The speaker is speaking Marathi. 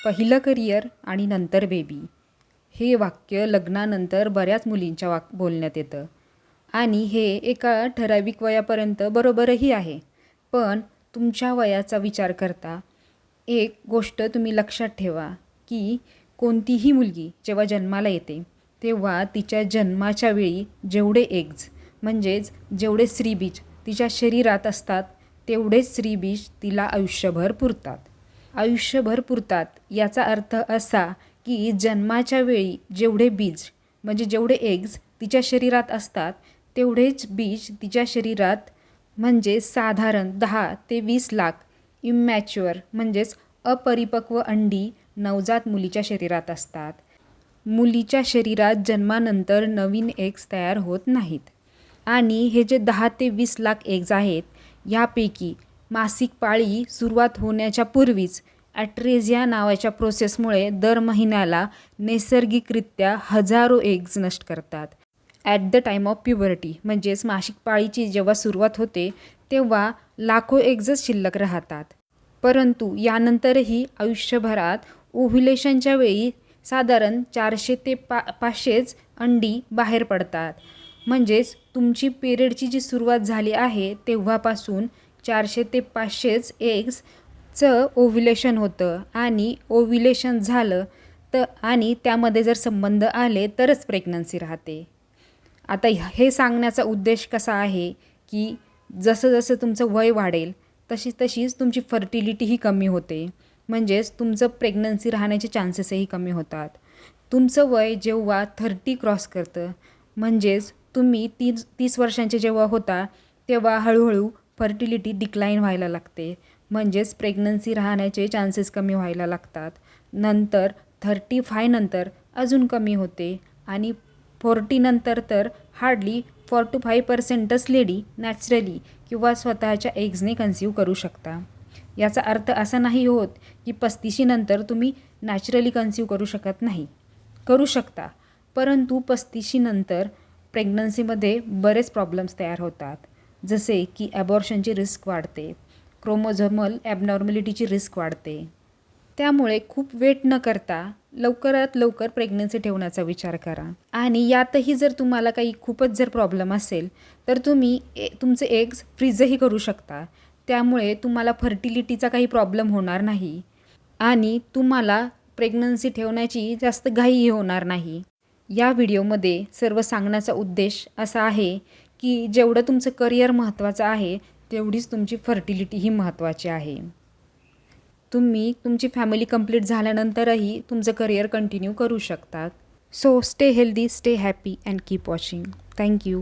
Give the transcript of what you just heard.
पहिलं करिअर आणि नंतर बेबी. हे वाक्य लग्नानंतर बऱ्याच मुलींच्या बोलण्यात येतं आणि हे एका ठराविक वयापर्यंत बरोबरही आहे. पण तुमच्या वयाचा विचार करता एक गोष्ट तुम्ही लक्षात ठेवा की कोणतीही मुलगी जेव्हा जन्माला येते तेव्हा तिच्या जन्माच्या वेळी जेवढे एग्ज म्हणजेच जेवढे स्त्रीबीज तिच्या शरीरात असतात तेवढेच स्त्रीबीज तिला आयुष्यभर पुरतात. आयुष्यभर पुरतात याचा अर्थ असा की जन्माच्या वेळी जेवढे बीज म्हणजे जेवढे एग्ज तिच्या शरीरात असतात तेवढेच बीज तिच्या शरीरात म्हणजे साधारण 10 ते 20 लाख इमॅच्युअर म्हणजेच अपरिपक्व अंडी नवजात मुलीच्या शरीरात असतात. मुलीच्या शरीरात जन्मानंतर नवीन एग्ज तयार होत नाहीत आणि हे जे 10 ते 20 लाख एग्ज आहेत यापैकी मासिक पाळी सुरुवात होण्याच्या पूर्वीच ॲट्रेझिया नावाच्या प्रोसेसमुळे दर महिन्याला नैसर्गिकरित्या हजारो एग्ज नष्ट करतात. At the time of puberty म्हणजेच मासिक पाळीची जेव्हा सुरुवात होते तेव्हा लाखो एग्जच शिल्लक राहतात. परंतु यानंतरही आयुष्यभरात ओव्ह्युलेशनच्या वेळी साधारण 400 ते 500च अंडी बाहेर पडतात. म्हणजेच तुमची पिरियडची जी सुरुवात झाली आहे तेव्हापासून 400 ते 500च एग्जचं ओव्ह्युलेशन होतं आणि ओव्ह्युलेशन झालं तर आणि त्यामध्ये जर संबंध आले तरच प्रेग्नन्सी राहते. आता हे सांगण्याचा उद्देश कसा आहे की जसं जसं तुमचं वय वाढेल तशीच तुमची फर्टिलिटीही कमी होते. म्हणजेच तुमचं प्रेग्नन्सी राहण्याचे चान्सेसही कमी होतात. तुमचं वय जेव्हा 30 क्रॉस करतं म्हणजेच तुम्ही 30 वर्षांचे जेव्हा होता तेव्हा हळूहळू फर्टिलिटी डिक्लाईन व्हायला लागते. म्हणजेच प्रेग्नन्सी राहण्याचे चान्सेस कमी व्हायला लागतात. नंतर 35 नंतर अजून कमी होते आणि 40 नंतर तर हार्डली 4 to 5%च लेडी नॅचरली किंवा स्वतःच्या एग्जने कन्सीव्ह करू शकता. याचा अर्थ असा नाही होत की 35 नंतर तुम्ही नॅचरली कन्सीव्ह करू शकत नाही. करू शकता, परंतु 35 नंतर प्रेग्नन्सीमध्ये बरेच प्रॉब्लेम्स तयार होतात. जसे की ॲबॉर्शनची रिस्क वाढते, क्रोमोझोमल ॲबनॉर्मॅलिटीची रिस्क वाढते. त्यामुळे खूप वेट न करता लवकरात लवकर प्रेग्नन्सी ठेवण्याचा विचार करा. आणि यातही जर तुम्हाला काही खूपच जर प्रॉब्लेम असेल तर तुम्ही तुमचे एग्ज फ्रीजही करू शकता. त्यामुळे तुम्हाला फर्टिलिटीचा काही प्रॉब्लेम होणार नाही आणि तुम्हाला प्रेग्नन्सी ठेवण्याची जास्त घाईही होणार नाही. या व्हिडिओमध्ये सर्व सांगण्याचा उद्देश असा आहे की जेवढं तुमचं करिअर महत्त्वाचं आहे तेवढीच तुमची फर्टिलिटीही महत्त्वाची आहे. तुम्ही तुमची फॅमिली कंप्लीट झाल्यानंतरही तुमचं करिअर कंटिन्यू करू शकता. So stay healthy, stay happy and keep watching. Thank you.